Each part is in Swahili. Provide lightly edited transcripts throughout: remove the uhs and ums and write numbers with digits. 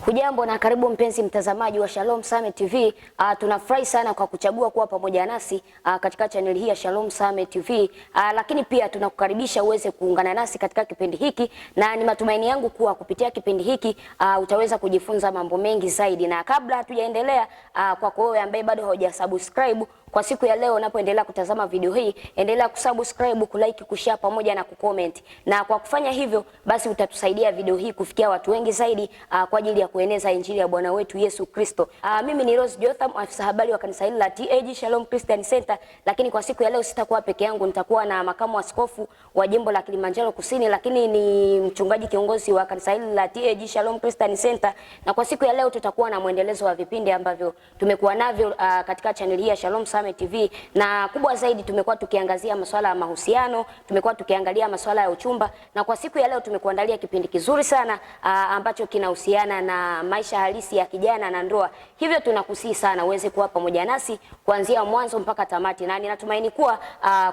Hujambo na karibu mpenzi mtazamaji wa Shalom Summit TV. Tunafurahi sana kwa kuchagua kuwa pamoja nasi katika channel hii ya Shalom Summit TV. Lakini pia tunakukaribisha uweze kuungana nasi katika kipindi hiki, na ni matumaini yangu kuwa kupitia kipindi hiki utaweza kujifunza mambo mengi zaidi. Na kabla hatujaendelea, kwa wewe ambaye bado hujasubscribe, kwa siku ya leo unapoendelea kutazama video hii, endelea kusubscribe, kulike, kushare pamoja na kucomment. Na kwa kufanya hivyo, basi utatusaidia video hii kufikia watu wengi zaidi kwa ajili ya kueneza injili ya Bwana wetu Yesu Kristo. Mimi ni Rose Jotham, afisa habari wa kanisa hili la TAG Shalom Christian Center, lakini kwa siku ya leo sitakuwa peke yangu, nitakuwa na makamu askofu wa jimbo la Kilimanjaro Kusini, lakini ni mchungaji kiongozi wa kanisa hili la TAG Shalom Christian Center. Na kwa siku ya leo tutakuwa na muendelezo wa vipindi ambavyo tumekuwa navyo katika channel hii ya Shalom Summit TV, na kubwa zaidi tumekuwa tukiangazia masuala ya mahusiano, tumekuwa tukiangalia masuala ya uchumba, na kwa siku ya leo tumekuandalia kipindi kizuri sana ambacho kinahusiana na maisha halisi ya kijana na ndoa. Hivyo tunakusihi sana uweze kuwa pamoja nasi kuanzia mwanzo mpaka tamati, na ninatumaini kuwa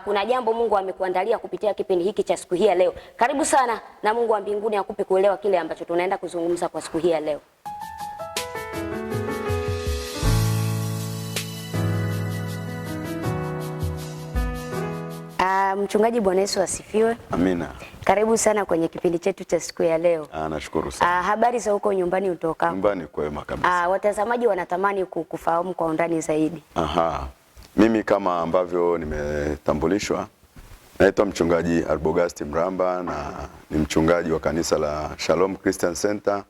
kuna jambo Mungu amekuandalia kupitia kipindi hiki cha siku hii ya leo. Karibu sana, na Mungu wa mbinguni akupe kuelewa kile ambacho tunaenda kuzungumza kwa siku hii ya leo. Mchungaji, Bwana Yesu asifiwe. Amina. Karibu sana kwenye kipindi chetu cha siku ya leo. Nashukuru sana. Habari za huko nyumbani utoka? Nyumbani kwema kabisa. Watazamaji wanatamani kufahamu kwa undani zaidi. Mimi kama ambavyo nimetambulishwa, naitwa mchungaji Arbogasti Mramba na ni mchungaji wa kanisa la Shalom Christian Center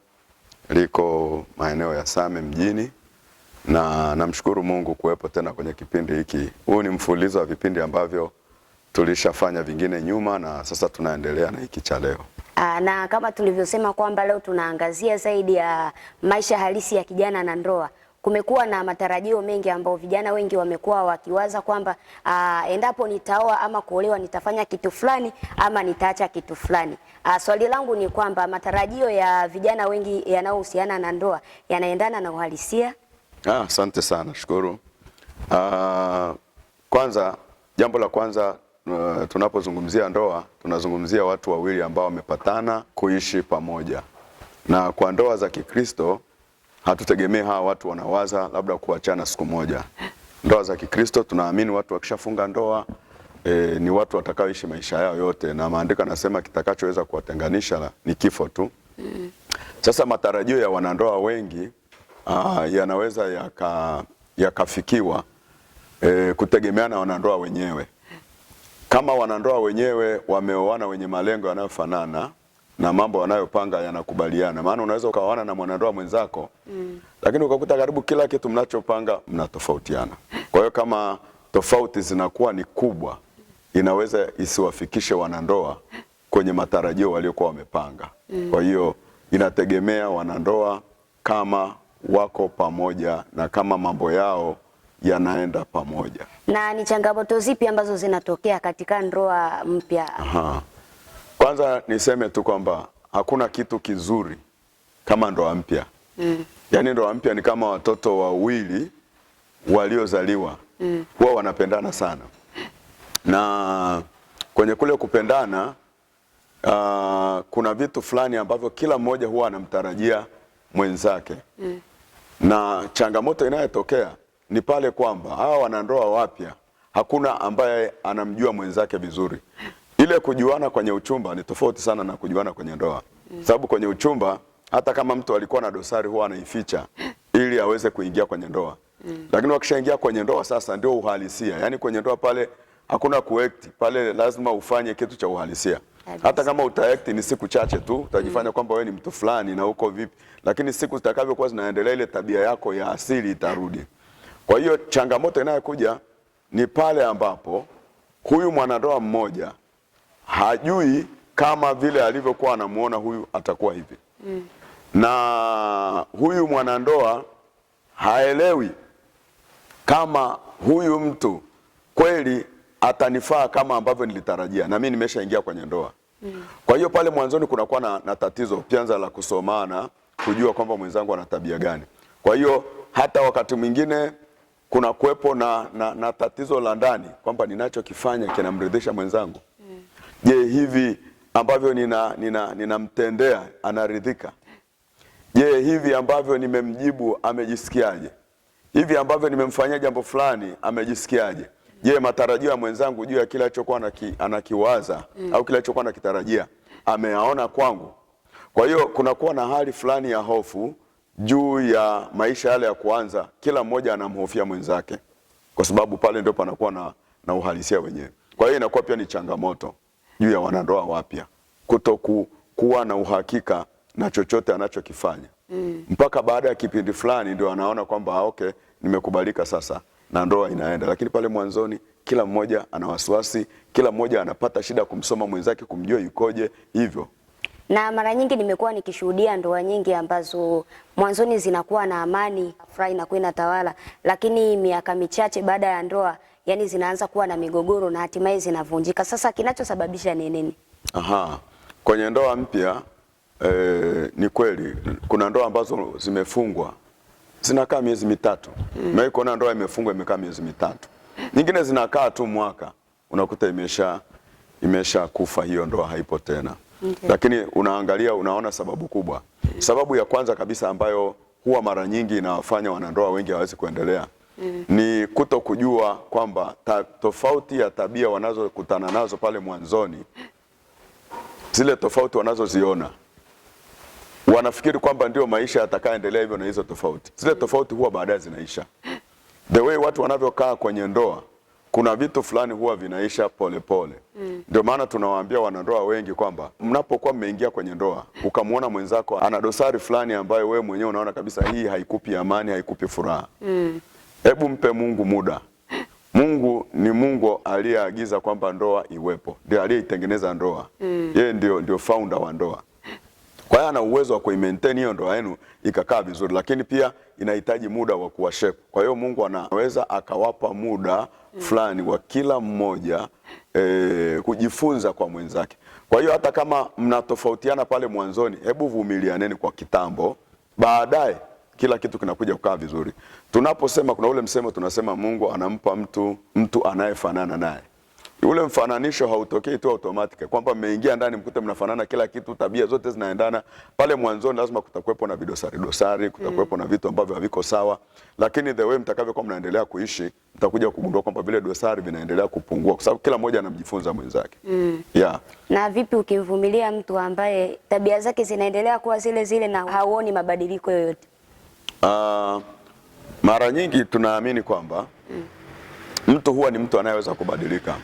liko maeneo ya Same mjini, na namshukuru Mungu kuwepo tena kwenye kipindi hiki. Huu ni mfululizo wa vipindi ambavyo tulishafanya vingine nyuma, na sasa tunaendelea na hiki cha leo. Na kama tulivyosema kwamba leo tunaangazia zaidi ya maisha halisi ya kijana na ndoa. Kumekuwa na matarajio mengi ambao vijana wengi wamekuwa wakiwaza kwamba endapo nitaoa ama kuolewa nitafanya kitu fulani ama nitaacha kitu fulani. Swali langu ni kwamba matarajio ya vijana wengi yanayohusiana na ndoa yanaendana na uhalisia? Asante sana, shukuru. Kwanza, jambo la kwanza, tunapozungumzia ndoa tunazungumzia watu wawili ambao wamepatana kuishi pamoja, na kwa ndoa za Kikristo hatutegemei hawa watu wanawaza labda kuachana siku moja. Ndoa za Kikristo tunaamini watu wakishafunga ndoa ni watu watakaoishi maisha yao yote, na maandiko yanasema kitakachoweza kuwatenganisha ni kifo tu. Sasa matarajio ya wanandoa wengi yanaweza yakafikiwa kutegemeana na wanandoa wenyewe. Kama wanandoa wenyewe wameoana wenye malengo yanayofanana na mambo wanayopanga yanakubaliana, maana unaweza ukaoana na mwanandoa mwenzako lakini ukakuta karibu kila kitu mnachopanga mnatofautiana. Kwa hiyo kama tofauti zinakuwa ni kubwa, inaweza isiwafikishe wanandoa kwenye matarajio waliokuwa wamepanga. Kwa hiyo inategemea wanandoa kama wako pamoja na kama mambo yao yanaenda pamoja. Na ni changamoto zipi ambazo zinatokea katika ndoa mpya? Kwanza niseme tu kwamba hakuna kitu kizuri kama ndoa mpya. Yaani ndoa mpya ni kama watoto wawili waliozaliwa. Huwa wanapendana sana. Na kwenye kule kupendana kuna vitu fulani ambavyo kila mmoja huwa anamtarajia mwenzake. Na changamoto inayotokea ni pale kwamba hawa wanandoa wapya hakuna ambaye anamjua mwenzake vizuri. Ile kujuana kwenye uchumba ni tofauti sana na kujuana kwenye ndoa. Sababu kwenye uchumba hata kama mtu alikuwa na dosari huwa anaificha ili aweze kuingia kwenye ndoa. Lakini wakishaingia kwenye ndoa sasa ndio uhalisia. Yaani kwenye ndoa pale hakuna kuact, pale lazima ufanye kitu cha uhalisia. Hata kama utaact ni siku chache tu, utajifanya kwamba wewe ni mtu fulani na uko vipi, lakini siku zitakavyokuwa zinaendelea ile tabia yako ya asili itarudi. Kwa hiyo changamoto inayokuja ni pale ambapo huyu mwanandoa mmoja hajui kama vile alivyokuwa anamuona huyu atakuwa hivi. Na huyu mwanandoa haelewi kama huyu mtu kweli atanifaa kama ambavyo nilitarajia, na mimi nimeshaingia kwenye ndoa. Kwa hiyo pale mwanzoni kunakuwa na tatizo kwanza la kusomana, kujua kwamba mwenzangu ana tabia gani. Kwa hiyo hata wakati mwingine kuna kuwepo na tatizo la ndani kwamba ninachokifanya kinamridhisha mwenzangu. Je, hivi ambavyo ninamtendea anaridhika? Je, hivi ambavyo nimemjibu amejisikiaje? Hivi ambavyo nimemfanyia jambo fulani amejisikiaje? Je, matarajio ya mwenzangu juu ya kile alichokuwa anakiwaza au kile alichokuwa anakitarajia ameyaona kwangu? Kwa hiyo kunakuwa na hali fulani ya hofu juu ya maisha yale ya kuanza. Kila mmoja anamhofia mwenzake, kwa sababu pale ndio panakuwa na uhalisia wenyewe. Kwa hiyo inakuwa pia ni changamoto juu ya wanandoa wapya kuwa na uhakika na chochote anachokifanya. Mpaka baada ya kipindi fulani ndio anaona kwamba okay, nimekubalika sasa na ndoa inaenda. Lakini pale mwanzoni kila mmoja ana wasiwasi, kila mmoja anapata shida kumsoma mwenzake, kumjua yukoje hivyo. Na mara nyingi nimekuwa nikishuhudia ndoa nyingi ambazo mwanzoni zinakuwa na amani, furaha inakuwa inatawala, lakini miaka michache baada ya ndoa, yani zinaanza kuwa na migogoro na hatimaye zinavunjika. Sasa kinachosababisha ni nini? Kwenye ndoa mpya ni kweli kuna ndoa ambazo zimefungwa zinakaa miezi mitatu. Mimi kuna ndoa imefungwa imekaa miezi mitatu. Nyingine zinakaa tu mwaka, unakuta imesha kufa, hiyo ndoa haipo tena. Lakini unaangalia, unaona sababu kubwa. Sababu ya kwanza kabisa ambayo huwa mara nyingi inawafanya wanandoa wengi hawezi kuendelea ni kutokujua kwamba tofauti ya tabia wanazokutana nazo pale mwanzoni, zile tofauti wanazoziona, wanafikiri kwamba ndio maisha yatakaendelea hivyo na hizo tofauti. Zile tofauti huwa baadaye zinaisha. The way watu wanavyokaa kwenye ndoa, kuna vitu fulani huwa vinaisha pole pole. Ndio maana tunawaambia wanandoa wengi kwamba mnapokuwa mmeingia kwenye ndoa, ukamwona mwenzako ana dosari fulani ambayo wewe mwenyewe unaona kabisa hii haikupi amani, haikupi furaha. Hebu mpe Mungu muda. Mungu ni Mungu aliyeagiza kwamba ndoa iwepo. Ndiye aliyeitengeneza ndoa. Yeye ndio founder wa ndoa. Kwa hiyo ana uwezo wa kuimaintain hiyo ndoa yenu ikakaa vizuri, lakini pia inahitaji muda wa kuwa shape. Kwa hiyo Mungu anaweza akawapa muda fulani wa kila mmoja kujifunza kwa mwenzake. Kwa hiyo hata kama mnatofautiana pale mwanzoni, hebu vumilianeni kwa kitambo, baadaye kila kitu kinakuja kukaa vizuri. Tunaposema, kuna ule msemo tunasema Mungu anampa mtu anayefanana naye. Ule mfananisho hautokei tu automatic kwamba mmeingia ndani mkute mnafanana kila kitu, tabia zote zinaendana. Pale mwanzoni lazima kutakuwepo na dosari, kutakuwepo na vitu ambavyo haviko sawa, lakini the way mtakavyokuwa mnaendelea kuishi, mtakuja kugundua kwamba vile dosari vinaendelea kupungua kwa sababu kila mmoja anamjifunza mwenzake. Na vipi ukimvumilia mtu ambaye tabia zake zinaendelea kuwa zile zile na hauoni mabadiliko yoyote? Mara nyingi tunaamini kwamba mtu huwa ni mtu anayeweza kubadilika.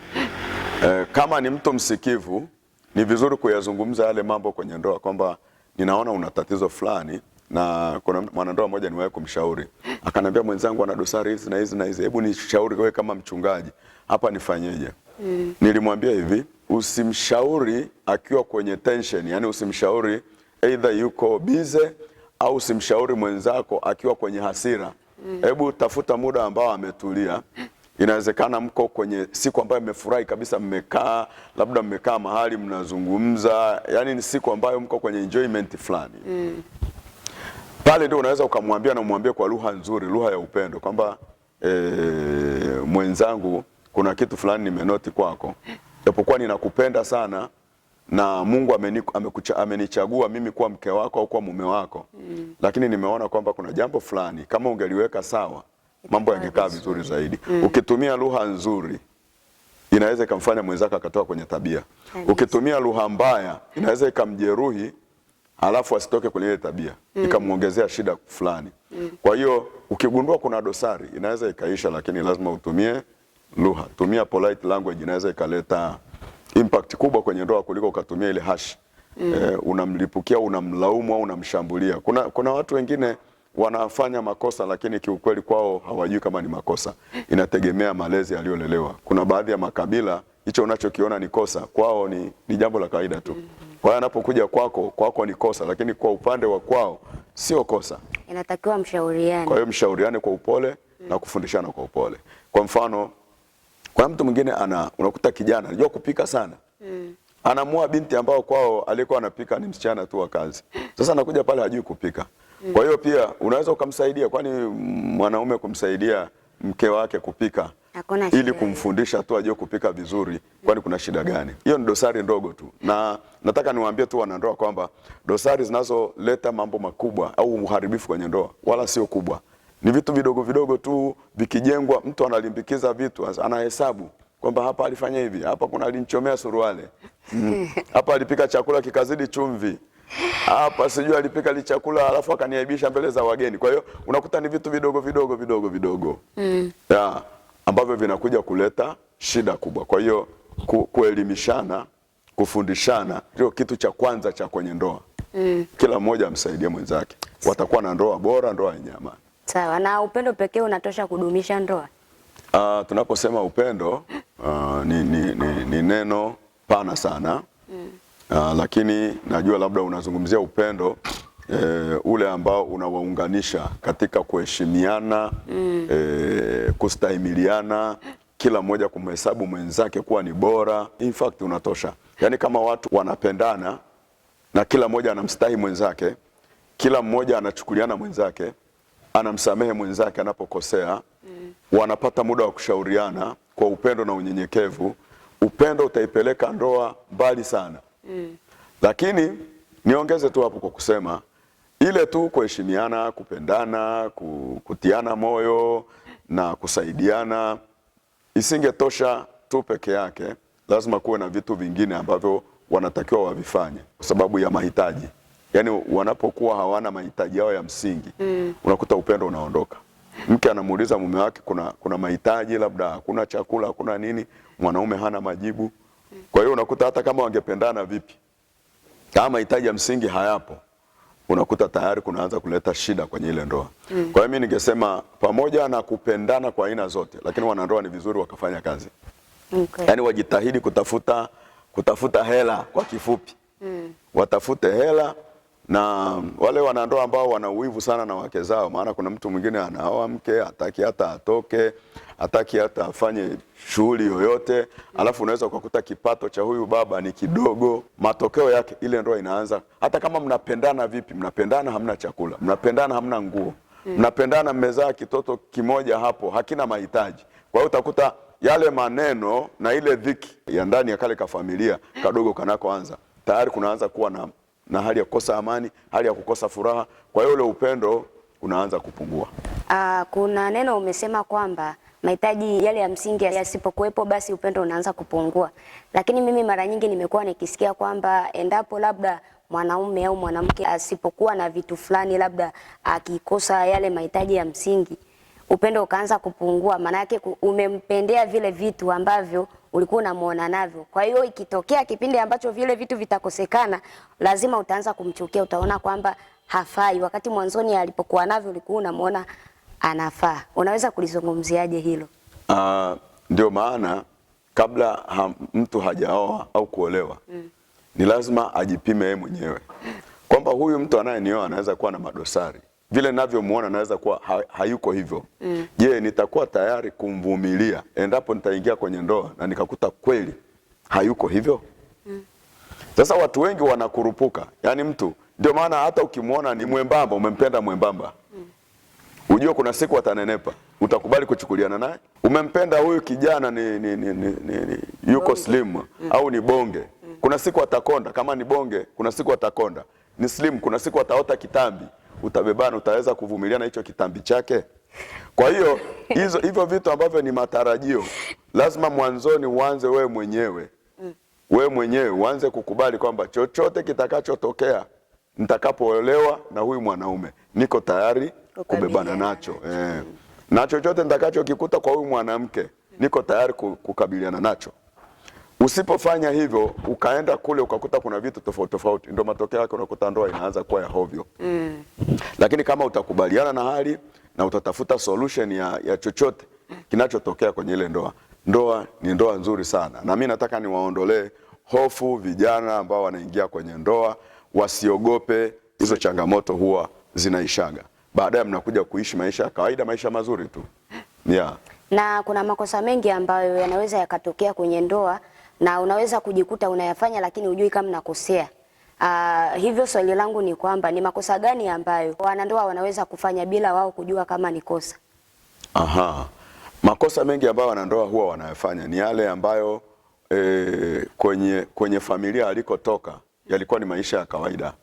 Kama ni mtu msikivu, ni vizuri kuyazungumza yale mambo kwenye ndoa kwamba ninaona una tatizo fulani, na kuna mwanandoa mmoja niwahi kumshauri. Akaniambia, mwenzangu ana dosari hizi na hizi na hizi, hebu nishauri wewe kama mchungaji, hapa nifanyeje? Nilimwambia hivi, usimshauri akiwa kwenye tension, yani usimshauri either yuko busy au usimshauri mwenzako akiwa kwenye hasira. Hebu tafuta muda ambao ametulia. Inawezekana mko kwenye siku ambayo mmefurahi kabisa, mmekaa labda mmekaa mahali mnazungumza, yani ni siku ambayo mko kwenye enjoyment fulani. Pale ndio unaweza ukamwambia na umwambie kwa lugha nzuri, lugha ya upendo kwamba mwenzangu, kuna kitu fulani nimenoti kwako. Japokuwa ninakupenda sana na Mungu amenichagua mimi kuwa mke wako au kuwa mume wako, lakini nimeona kwamba kuna jambo fulani kama ungeliweka sawa, mambo yangekaa vizuri zaidi. Ukitumia lugha nzuri inaweza ikamfanya mwenzako akatoka kwenye tabia. Ukitumia lugha mbaya inaweza ikamjeruhi alafu asitoke kwenye ile tabia, ikamuongezea shida fulani. Kwa hiyo ukigundua kuna dosari inaweza ikaisha, lakini lazima utumie lugha. Tumia polite language, inaweza ikaleta impact kubwa kwenye ndoa kuliko ukatumia ile hash. Unamlipukia, unamlaumu au unamshambulia. Kuna watu wengine wanafanya makosa lakini kiukweli kwao hawajui kama ni makosa. Inategemea malezi aliyolelewa. Kuna baadhi ya makabila hicho unachokiona ni kosa, kwao ni jambo la kawaida tu. Kwa hiyo anapokuja kwako ni kosa, lakini kwa upande wa kwao sio kosa. Inatakiwa mshauriane. Kwa hiyo mshauriane kwa upole na kufundishana kwa upole. Kwa mfano, kwa mtu mwingine unakuta kijana anajua kupika sana. Anamua binti ambao kwao alikuwa anapika ni msichana tu wa kazi. Sasa anakuja pale hajui kupika. Kwa hiyo pia unaweza ukamsaidia, kwani mwanaume kumsaidia mke wake kupika ili kumfundisha tu ajue kupika vizuri, kwani kuna shida gani? Hiyo ni dosari ndogo tu, na nataka niwaambie tu wanandoa kwamba dosari zinazoleta mambo makubwa au uharibifu kwenye ndoa wala sio kubwa, ni vitu vidogo vidogo tu. Vikijengwa, mtu analimbikiza vitu, anahesabu kwamba hapa alifanya hivi, hapa kuna alinichomea suruale, hapa alipika chakula kikazidi chumvi, hapa sijui alipika chakula alafu akaniaibisha mbele za wageni. Kwa hiyo unakuta ni vitu vidogo vidogo ya ambavyo vinakuja kuleta shida kubwa. Kwa hiyo kuelimishana, kufundishana ndio kitu cha kwanza cha kwenye ndoa. Kila mmoja amsaidie mwenzake, watakuwa na ndoa bora, ndoa yenye amani. Sawa. Na upendo pekee unatosha kudumisha ndoa? Tunaposema upendo ni neno pana sana. Lakini najua labda unazungumzia upendo ule ambao unawaunganisha katika kuheshimiana, kustahimiliana, kila mmoja kumhesabu mwenzake kuwa ni bora. In fact unatosha. Yaani kama watu wanapendana na kila mmoja anamstahi mwenzake, kila mmoja anachukuliana mwenzake, anamsamehe mwenzake anapokosea, wanapata muda wa kushauriana kwa upendo na unyenyekevu, upendo utaipeleka ndoa mbali sana. Lakini niongeze tu hapo kwa kusema ile tu kuheshimiana, kupendana, kutiana moyo na kusaidiana isingetosha tu peke yake. Lazima kuwe na vitu vingine ambavyo wanatakiwa wavifanye kwa sababu ya mahitaji. Yaani wanapokuwa hawana mahitaji yao ya msingi, unakuta upendo unaondoka. Mke anamuuliza mume wake kuna mahitaji, labda hakuna chakula, hakuna nini, mwanaume hana majibu. Kwa hiyo unakuta hata kama wangependana vipi, kama mahitaji ya msingi hayapo, unakuta tayari kunaanza kuleta shida kwenye ile ndoa. Kwa hiyo mimi ningesema pamoja na kupendana kwa aina zote, lakini wanandoa ni vizuri wakafanya kazi. Yaani wajitahidi kutafuta hela, kwa kifupi. Watafute hela. Na wale wanandoa ambao wana uwivu sana na wake zao, maana kuna mtu mwingine anaoa mke hataki hata atoke, hataki hata afanye shughuli yoyote, alafu unaweza ukakuta kipato cha huyu baba ni kidogo. Matokeo yake ile ndoa inaanza, hata kama mnapendana vipi, mnapendana hamna chakula, mnapendana hamna nguo, mnapendana mmezaa kitoto kimoja hapo hakina mahitaji. Kwa hiyo utakuta yale maneno na ile dhiki ya ndani ya kale ka familia kadogo kanakoanza, tayari kunaanza kuwa na hali ya kukosa amani, hali ya kukosa furaha. Kwa hiyo ule upendo unaanza kupungua. Kuna neno umesema kwamba mahitaji yale ya msingi yasipokuwepo basi upendo unaanza kupungua. Lakini mimi mara nyingi nimekuwa nikisikia kwamba endapo labda mwanaume au mwanamke asipokuwa na vitu fulani, labda akikosa yale mahitaji ya msingi, upendo ukaanza kupungua. Maana yake umempendea vile vitu ambavyo ulikuwa unamuona navyo. Kwa hiyo ikitokea kipindi ambacho vile vitu vitakosekana, lazima utaanza kumchukia, utaona kwamba hafai, wakati mwanzoni alipokuwa navyo ulikuwa unamuona anafaa. Unaweza kulizungumziaje hilo? Ndio maana kabla mtu hajaoa au kuolewa, ni lazima ajipime yeye mwenyewe kwamba huyu mtu anayenioa anaweza kuwa na madosari. Vile ninavyomuona anaweza kuwa hayuko hivyo. Je, nitakuwa tayari kumvumilia endapo nitaingia kwenye ndoa na nikakuta kweli hayuko hivyo? Sasa watu wengi wanakurupuka. Yaani mtu, ndio maana hata ukimuona ni mwembamba, umempenda mwembamba, ujue kuna siku atanenepa. Utakubali kuchukuliana naye? Umempenda huyu kijana ni yuko slim au ni bonge, kuna siku atakonda. Kama ni bonge, kuna siku atakonda. Ni slim, kuna siku ataota kitambi. Utabebana, utaweza kuvumilia na hicho kitambi chake? Kwa hiyo hivyo vitu ambavyo ni matarajio, lazima mwanzoni uanze wewe mwenyewe. Wewe mwenyewe uanze kukubali kwamba chochote kitakachotokea nitakapoolewa na huyu mwanaume, niko tayari kubebana nacho. Na chochote nitakachokikuta kwa huyu mwanamke, niko tayari kukabiliana nacho. Usipofanya hivyo, ukaenda kule ukakuta kuna vitu tofauti tofauti, ndio matokeo yake unakuta ndoa inaanza kuwa ya hovyo. Lakini kama utakubaliana na hali na utatafuta solution ya chochote kinachotokea kwenye ile ndoa ni ndoa nzuri sana. Na mimi nataka niwaondolee hofu vijana ambao wanaingia kwenye ndoa, wasiogope hizo changamoto, huwa zinaishaga. Baadaye mnakuja kuishi maisha ya kawaida, maisha mazuri tu. Na kuna makosa mengi ambayo yanaweza yakatokea kwenye ndoa na unaweza kujikuta unayafanya lakini hujui kama unakosea. Hivyo swali langu ni kwamba ni makosa gani ambayo wanandoa wanaweza kufanya bila wao kujua kama ni kosa? Makosa mengi ambayo wanandoa huwa wanayafanya ni yale ambayo kwenye familia alikotoka yalikuwa ni maisha ya kawaida,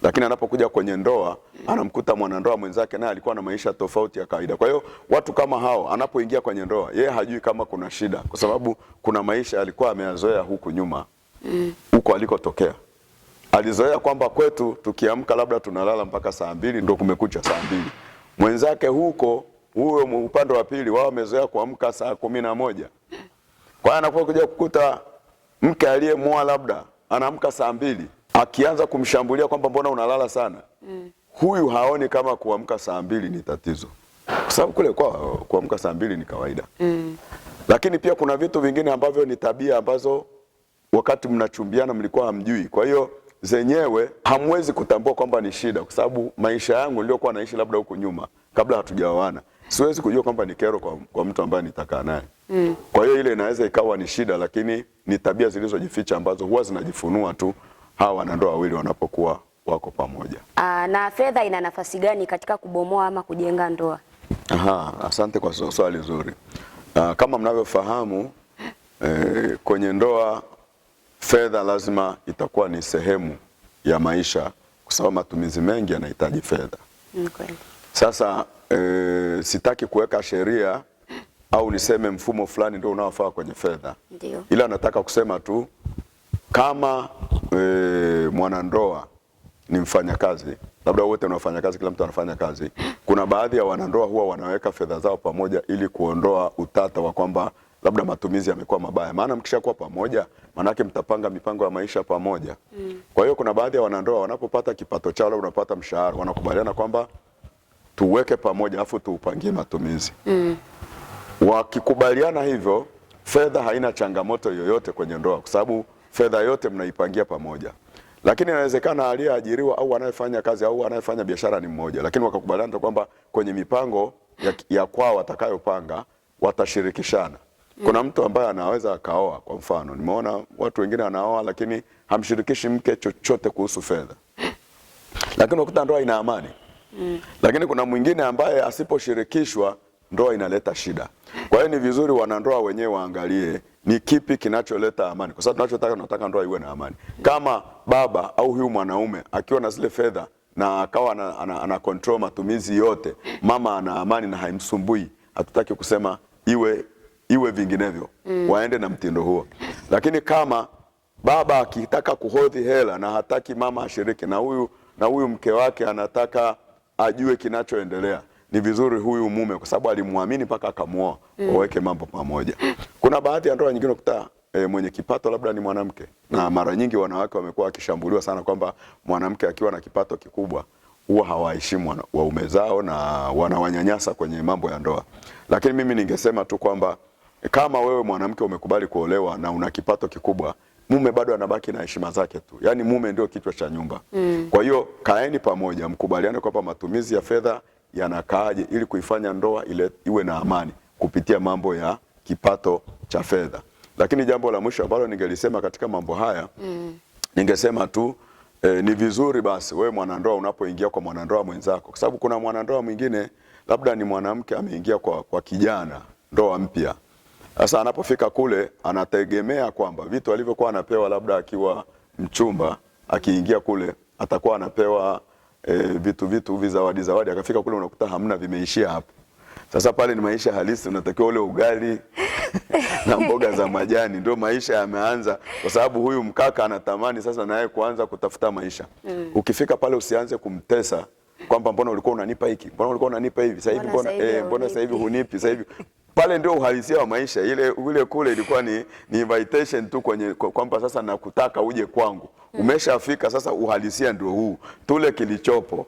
lakini anapokuja kwenye ndoa anamkuta mwanandoa mwenzake naye alikuwa na maisha tofauti ya kawaida. Kwa hiyo watu kama hao anapoingia kwenye ndoa, yeye hajui kama kuna shida, kwa sababu kuna maisha alikuwa ameyazoea huku nyuma, huko alikotokea. Alizoea kwamba kwetu tukiamka labda tunalala mpaka saa 2 ndio kumekucha saa 2. Mwenzake huko huyo upande wa pili wao wamezoea kuamka saa 11. Kwa hiyo anapokuja kukuta mke aliyemuoa labda anaamka saa 2, akianza kumshambulia kwamba mbona unalala sana, huyu haoni kama kuamka saa 2 ni tatizo, kwa sababu kule kuamka saa 2 ni kawaida. Lakini pia kuna vitu vingine ambavyo ni tabia ambazo wakati mnachumbiana mlikuwa hamjui. Kwa hiyo zenyewe hamwezi kutambua kwamba ni shida, kwa sababu maisha yangu niliyokuwa naishi labda huko nyuma kabla hatujaoana, siwezi kujua kwamba ni kero kwa mtu ambaye nitakaa naye. Kwa hiyo ile inaweza ikawa ni shida, lakini ni tabia zilizojificha ambazo huwa zinajifunua tu hawa wanandoa wawili wanapokuwa wako pamoja. Na fedha ina nafasi gani katika kubomoa ama kujenga ndoa? Asante kwa swali zuri. Kama mnavyofahamu, kwenye ndoa fedha lazima itakuwa ni sehemu ya maisha, kwa sababu matumizi mengi yanahitaji fedha. Okay. Sasa sitaki kuweka sheria au niseme mfumo fulani ndio unaofaa kwenye fedha. Ndio. Ila nataka kusema tu kama mwanandoa ni mfanyakazi, labda wote wanafanya kazi, kila mtu anafanya kazi, kuna baadhi ya wanandoa huwa wanaweka fedha zao pamoja ili kuondoa utata wa kwamba labda matumizi yamekuwa mabaya. Maana mkishakuwa pamoja, manake mtapanga mipango ya maisha pamoja. Kwa hiyo kuna baadhi ya wanandoa wanapopata kipato chao, labda unapata mshahara, wanakubaliana kwamba tuweke pamoja afu tuupangie matumizi. Wakikubaliana hivyo, fedha haina changamoto yoyote kwenye ndoa, kwa sababu fedha yote mnaipangia pamoja. Lakini inawezekana aliyeajiriwa au anayefanya kazi au anayefanya biashara ni mmoja, lakini wakakubaliana kwamba kwenye mipango ya kwao watakayopanga watashirikishana. Kuna mtu ambaye anaweza akaoa, kwa mfano nimeona watu wengine wanaoa lakini hamshirikishi mke chochote kuhusu fedha, lakini unakuta ndoa ina amani. Lakini kuna mwingine ambaye asiposhirikishwa ndoa inaleta shida. Kwa hiyo ni vizuri wanandoa wenyewe waangalie ni kipi kinacholeta amani, kwa sababu tunataka ndoa iwe na amani. Kama baba au huyu mwanaume akiwa na zile fedha na akawa ana control matumizi yote, mama ana amani na haimsumbui, hatutaki kusema iwe vinginevyo. Waende na mtindo huo. Lakini kama baba akitaka kuhodhi hela na hataki mama ashiriki, na huyu mke wake anataka ajue kinachoendelea, ni vizuri huyu mume, kwa sababu alimwamini mpaka akamuoa, waweke mambo pamoja. Kuna baadhi ya ndoa nyingine ukuta mwenye kipato labda ni mwanamke, na mara nyingi wanawake wamekuwa wakishambuliwa sana kwamba mwanamke akiwa na kipato kikubwa huwa hawaheshimu waume zao na wanawanyanyasa kwenye mambo ya ndoa. Lakini mimi ningesema tu kwamba kama wewe mwanamke umekubali kuolewa na una kipato kikubwa, mume bado anabaki na heshima zake tu. Yaani mume ndio kichwa cha nyumba. Kwa hiyo kaeni pamoja, mkubaliane kwamba matumizi ya fedha yanakaaje ili kuifanya ndoa iwe na amani kupitia mambo ya kipato cha fedha. Lakini jambo la mwisho ambalo ningelisema katika mambo haya, ningesema tu ni vizuri basi wewe mwanandoa unapoingia kwa mwanandoa mwenzako, kwa sababu kuna mwanandoa mwingine labda ni mwanamke ameingia kwa kijana ndoa mpya. Sasa anapofika kule anategemea kwamba vitu alivyokuwa anapewa labda akiwa mchumba, akiingia kule atakuwa anapewa vitu zawadi, akafika kule unakuta hamna, vimeishia hapo. Sasa pale ni maisha halisi, unatakiwa ule ugali na mboga za majani, ndio maisha yameanza, kwa sababu huyu mkaka anatamani sasa naye kuanza kutafuta maisha. Ukifika pale usianze kumtesa kwamba mbona ulikuwa unanipa hiki, mbona ulikuwa unanipa hivi, sasa hivi mbona sasa hivi hunipi, sasa hivi. Pale ndio uhalisia wa maisha. Ile kule ilikuwa ni invitation tu kwamba sasa nakutaka uje kwangu. Umeshafika sasa, uhalisia ndio huu. Tule kilichopo.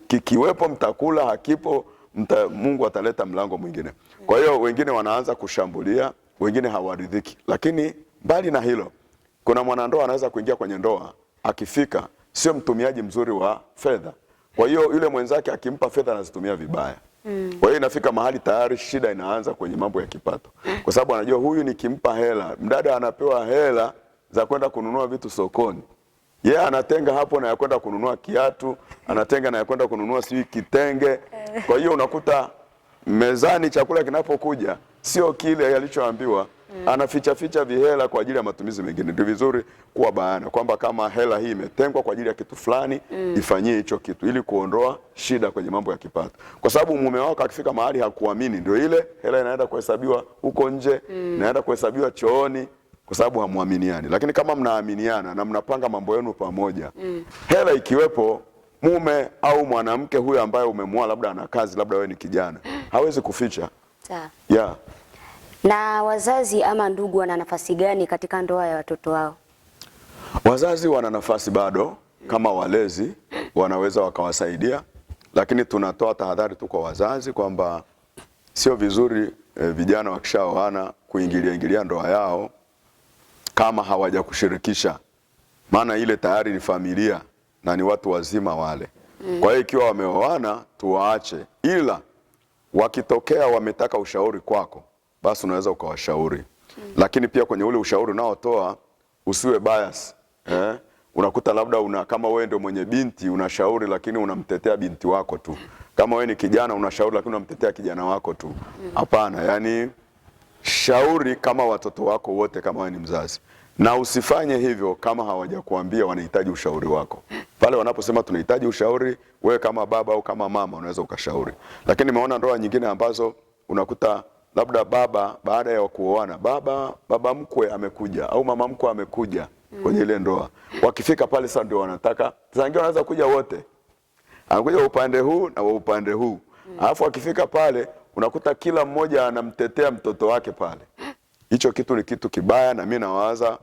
Kikiwepo mtakula, hakipo Mungu ataleta mlango mwingine. Kwa hiyo wengine wanaanza kushambulia, wengine hawaridhiki. Lakini mbali na hilo, kuna mwanandoa anaweza kuingia kwenye ndoa, akifika sio mtumiaji mzuri wa fedha. Kwa hiyo yule mwenzake akimpa fedha anazitumia vibaya. Kwa hiyo inafika mahali tayari shida inaanza kwenye mambo ya kipato. Kwa sababu anajua huyu nikimpa hela, mdada anapewa hela za kwenda kununua vitu sokoni. Yeye anatenga hapo na ya kwenda kununua kiatu, anatenga na ya kwenda kununua kitenge. Kwa hiyo unakuta mezani chakula kinapokuja sio kile alichoambiwa. Anaficha vihela kwa ajili ya matumizi mengine. Ndio vizuri kuwa bayana kwamba kama hela hii imetengwa kwa ajili ya kitu fulani, ifanyie hicho kitu ili kuondoa shida kwenye mambo ya kipato. Kwa sababu mume wako akifika mahali hakuamini, ndio ile hela inaenda kuhesabiwa huko nje, inaenda kuhesabiwa chooni kwa sababu hamuaminiani. Lakini kama mnaaminiana na mnapanga mambo yenu pamoja, hela ikiwepo, mume au mwanamke huyo ambaye umemwoa labda ana kazi, labda wewe ni kijana, hawezi kuficha. Sawa. Yeah. Na wazazi ama ndugu wana nafasi gani katika ndoa ya watoto wao? Wazazi wana nafasi bado, kama walezi wanaweza wakawasaidia, lakini tunatoa tahadhari tu kwa wazazi kwamba sio vizuri vijana wakishaoana kuingilia ndoa yao kama hawajakushirikisha, maana ile tayari ni familia na ni watu wazima wale. Kwa hiyo ikiwa wameoana tuwaache, ila wakitokea wametaka ushauri kwako, basi unaweza ukawashauri. Lakini pia kwenye ule ushauri unaotoa usiwe bias. Unakuta labda kama wewe ndio mwenye binti unashauri, lakini unamtetea binti wako tu. Kama wewe ni kijana unashauri, lakini unamtetea kijana wako tu. Hapana, yani shauri kama watoto wako wote, kama wewe ni mzazi. Na usifanye hivyo kama hawajakuambia wanahitaji ushauri wako. Pale wanaposema tunahitaji ushauri, wewe kama baba au kama mama unaweza ukashauri. Lakini nimeona ndoa nyingine ambazo unakuta labda baba baada ya kuoana, baba mkwe amekuja au mama mkwe amekuja kwenye ile ndoa. Wakifika pale sasa ndio wanataka, sasa wengine wanaweza kuja wote. Anakuja upande huu na upande huu. Alafu wakifika pale unakuta kila mmoja anamtetea mtoto wake pale. Hicho kitu ni kitu kibaya, na mimi nawaza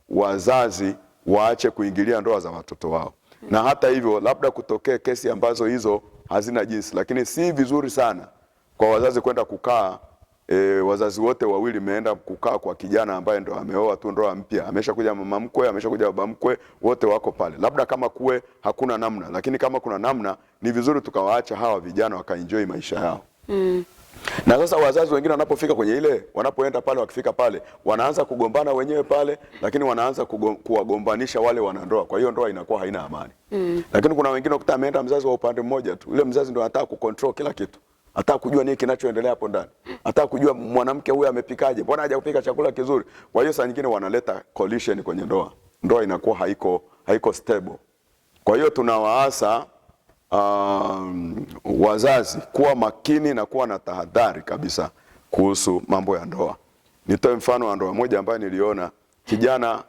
wazazi waache kuingilia ndoa za watoto wao. Na hata hivyo labda kutokea kesi ambazo hizo hazina jinsi, lakini si vizuri sana kwa wazazi kwenda kukaa wazazi wote wawili meenda kukaa kwa kijana ambaye ndo ameoa tu ndoa mpya. Ameshakuja mama mkwe, ameshakuja baba mkwe, wote wako pale. Labda kama kuwe hakuna namna, lakini kama kuna namna ni vizuri tukawaacha hawa vijana wakaenjoy maisha yao. Na sasa wazazi wengine wanapofika kwenye ile, wanapoenda pale, wakifika pale wanaanza kugombana wenyewe pale, lakini wanaanza kuwagombanisha wale wanandoa. Kwa hiyo ndoa inakuwa haina amani. Lakini kuna wengine ukuta ameenda mzazi wa upande mmoja tu. Yule mzazi ndo anataka kucontrol kila kitu. Ataka kujua nini kinachoendelea hapo ndani. Ataka kujua mwanamke huyu amepikaje, mbona hajakupika chakula kizuri. Kwa hiyo saa nyingine wanaleta collision kwenye ndoa. Ndoa inakuwa haiko stable. Kwa hiyo tunawaasa wazazi kuwa makini na kuwa na tahadhari kabisa kuhusu mambo ya ndoa. Nitoe mfano wa ndoa moja ambayo niliona. Kijana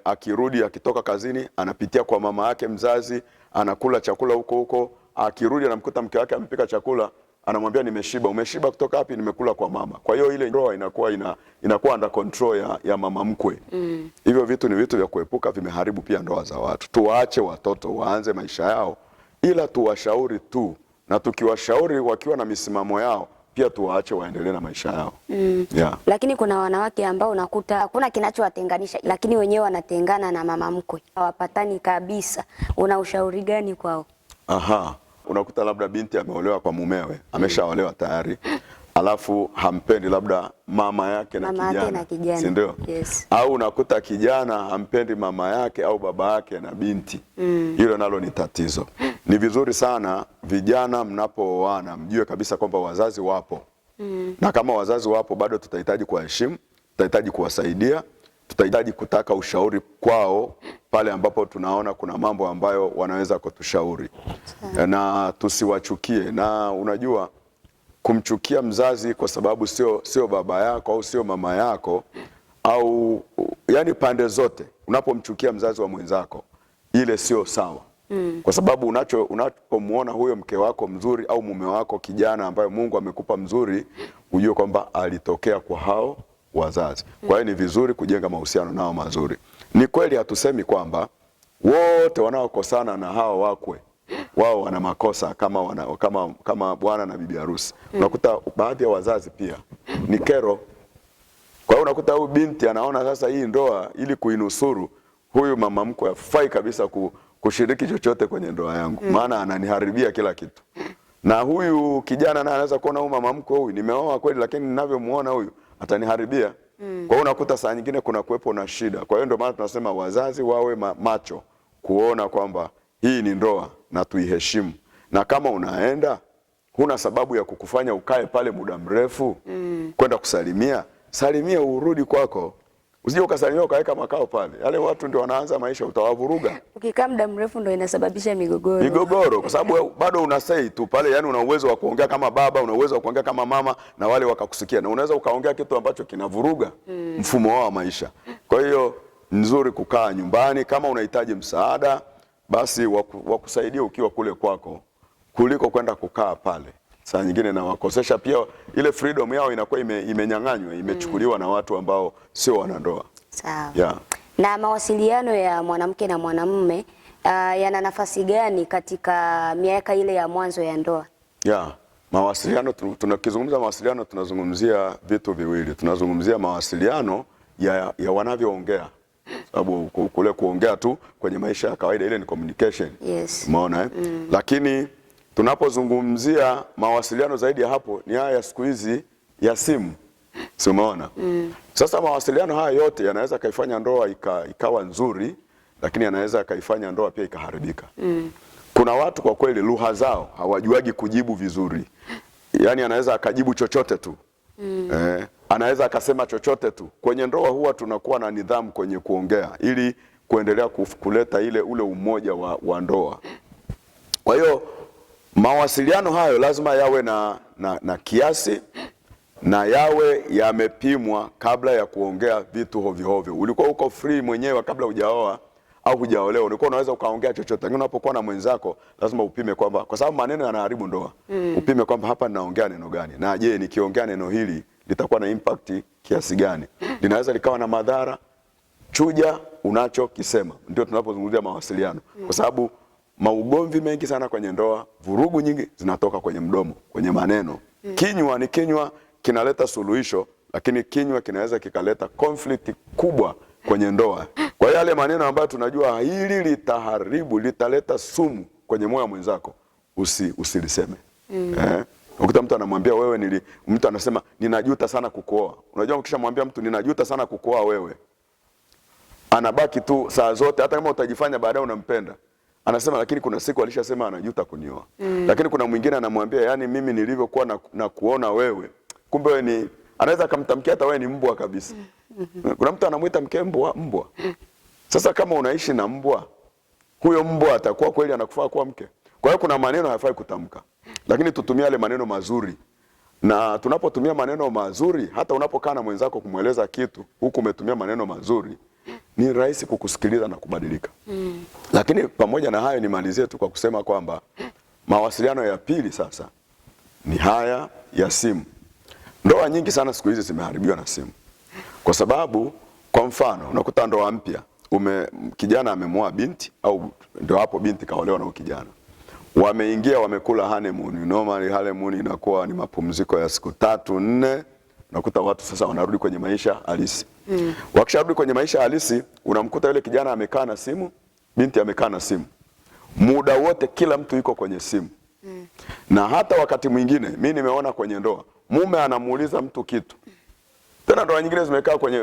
akirudi akitoka kazini anapitia kwa mama yake mzazi, anakula chakula huko. Akirudi anamkuta mke wake amepika chakula, anamwambia nimeshiba. Umeshiba kutoka wapi? Nimekula kwa mama. Kwa hiyo ile ndoa inakuwa under control ya mama mkwe. Hivyo vitu ni vitu vya kuepuka, vimeharibu pia ndoa za watu. Tuwaache watoto waanze maisha yao, ila tuwashauri tu, na tukiwashauri wakiwa na misimamo yao pia tuwaache waendelee na maisha yao. Yeah. Lakini kuna wanawake ambao unakuta hakuna kinachowatenganisha, lakini wenyewe wanatengana na mama mkwe, hawapatani kabisa. Una ushauri gani kwao? Unakuta labda binti ameolewa kwa mumewe, ameshaolewa tayari, alafu hampendi labda mama yake na kijana. Si ndio? Yes. Au unakuta kijana hampendi mama yake au baba yake na binti. Hilo nalo ni tatizo. Ni vizuri sana vijana mnapooana mjue kabisa kwamba wazazi wapo. Na kama wazazi wapo bado tutahitaji kuwaheshimu, tutahitaji kuwasaidia, tutahitaji kutaka ushauri kwao pale ambapo tunaona kuna mambo ambayo wanaweza kutushauri. Na tusiwachukie. Na unajua kumchukia mzazi kwa sababu sio baba yako au sio mama yako, au yani pande zote, unapomchukia mzazi wa mwenzako ile sio sawa. Kwa sababu unapomuona huyo mke wako mzuri au mume wako kijana ambaye Mungu amekupa mzuri, ujue kwamba alitokea kwa hao wazazi. Kwa hiyo ni vizuri kujenga mahusiano nao mazuri. Ni kweli hatusemi kwamba wote wanaokosana na hao wakwe wao wana makosa kama bwana na bibi harusi. Unakuta baadhi ya wazazi pia ni kero. Kwa hiyo unakuta huyu binti anaona sasa hii ndoa ili kuinusuru, huyu mama mkwe hafai kabisa kushiriki chochote kwenye ndoa yangu, maana ananiharibia kila kitu. Na huyu kijana naye anaweza kuona huyu mama mkwe huyu nimeoa kweli, lakini ninavyomuona huyu ataniharibia. Kwa hiyo unakuta saa nyingine kuna kuwepo na shida. Kwa hiyo ndio maana tunasema wazazi wawe macho kuona kwamba hii ni ndoa na tuiheshimu. Na kama unaenda huna sababu ya kukufanya ukae pale muda mrefu kwenda kusalimia. Salimia urudi kwako. Usije ukasalimia ukaweka makao pale. Yale watu ndio wanaanza maisha, utawavuruga. Ukikaa muda mrefu ndio inasababisha migogoro. Migogoro kwa sababu bado unasei tu pale, yani una uwezo wa kuongea kama baba, una uwezo wa kuongea kama mama na wale wakakusikia. Na unaweza ukaongea kitu ambacho kinavuruga mfumo wao wa maisha. Kwa hiyo nzuri kukaa nyumbani. Kama unahitaji msaada, basi wakusaidia ukiwa kule kwako kuliko kwenda kukaa pale. Saa nyingine na wakosesha pia ile freedom yao inakuwa imenyang'anywa, imechukuliwa na watu ambao sio wanandoa. Sawa. Yeah. Na mawasiliano ya mwanamke na mwanamume yana nafasi gani katika miaka ile ya mwanzo ya ndoa? Yeah. Mawasiliano, tunakizungumza mawasiliano tunazungumzia vitu viwili. Tunazungumzia mawasiliano ya wanavyoongea. Sababu kule kuongea tu kwenye maisha ya kawaida ile ni communication. Yes. Umeona eh? Lakini tunapozungumzia mawasiliano zaidi ya hapo ni haya siku hizi ya simu. Si umeona? Sasa mawasiliano haya yote yanaweza kaifanya ndoa ikawa nzuri, lakini yanaweza kaifanya ndoa pia ikaharibika. Kuna watu kwa kweli lugha zao hawajuagi kujibu vizuri. Yaani anaweza akajibu chochote tu. Anaweza akasema chochote tu. Kwenye ndoa huwa tunakuwa na nidhamu kwenye kuongea ili kuendelea kuleta ule umoja wa ndoa. Kwa hiyo mawasiliano hayo lazima yawe na kiasi na yawe yamepimwa kabla ya kuongea vitu hovyo hovyo. Ulikuwa uko free mwenyewe kabla hujaoa au hujaolewa, ulikuwa unaweza ukaongea chochote. Lakini unapokuwa na mwenzako lazima upime kwamba, kwa sababu maneno yanaharibu ndoa. Upime kwamba hapa ninaongea neno gani, na je, nikiongea neno hili litakuwa na impact kiasi gani? Linaweza likawa na madhara. Chuja unachokisema. Ndio tunapozungumzia mawasiliano. Kwa sababu maugomvi mengi sana kwenye ndoa, vurugu nyingi zinatoka kwenye mdomo, kwenye maneno. Kinywa ni kinywa kinaleta suluhisho, lakini kinywa kinaweza kikaleta conflict kubwa kwenye ndoa. Kwa hiyo yale maneno ambayo tunajua hili litaharibu, litaleta sumu kwenye moyo wa mwenzako, usiliseme. Ukita mtu anamwambia wewe mtu anasema ninajuta sana kukuoa. Unajua ukishamwambia mtu ninajuta sana kukuoa wewe, anabaki tu saa zote, hata kama utajifanya baadaye unampenda. Anasema lakini kuna siku alishasema anajuta kunioa. Lakini kuna mwingine anamwambia yani mimi nilivyokuwa na kuona wewe, kumbe wewe anaweza kumtamkia hata wewe ni mbwa kabisa. Kuna mtu anamuita mke mbwa. Sasa kama unaishi na mbwa, huyo mbwa atakuwa kweli anakufaa kuwa mke? Kwa hiyo kuna maneno hayafai kutamka. Lakini tutumie yale maneno mazuri. Na tunapotumia maneno mazuri, hata unapokaa na mwenzako kumweleza kitu, huku umetumia maneno mazuri, ni rahisi kukusikiliza na kubadilika. Lakini pamoja na hayo nimalizie tu kwa kusema kwamba mawasiliano ya pili sasa ni haya ya simu. Ndoa nyingi sana siku hizi zimeharibiwa na simu. Kwa sababu kwa mfano unakuta ndoa mpya, kijana amemwoa binti au ndio hapo binti kaolewa na kijana. Wameingia wamekula honeymoon. Normally honeymoon inakuwa ni mapumziko ya siku 3-4. Unakuta watu sasa wanarudi kwenye maisha halisi. Wakisharudi kwenye maisha halisi, unamkuta yule kijana amekaa na simu, binti amekaa na simu. Muda wote kila mtu yuko kwenye simu. Na hata wakati mwingine mimi nimeona kwenye ndoa, mume anamuuliza mtu kitu. Tena ndoa nyingine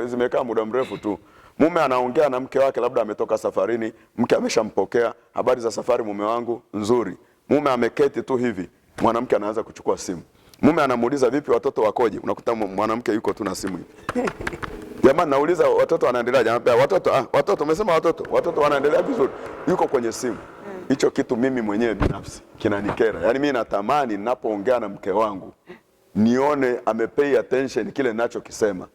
zimekaa muda mrefu tu. Mume anaongea na mke wake, labda ametoka safarini, mke ameshampokea, habari za safari mume wangu nzuri. Mume ameketi tu hivi, mwanamke anaanza kuchukua simu. Mume anamuuliza vipi watoto wakoje? Unakuta mwanamke yuko tu na simu hivi. Jamani nauliza watoto wanaendelea, anambia watoto umesema watoto wanaendelea vizuri. Yuko kwenye simu. Hicho kitu mimi mwenyewe binafsi kinanikera. Yaani mimi natamani ninapoongea na mke wangu nione amepay attention kile ninachokisema.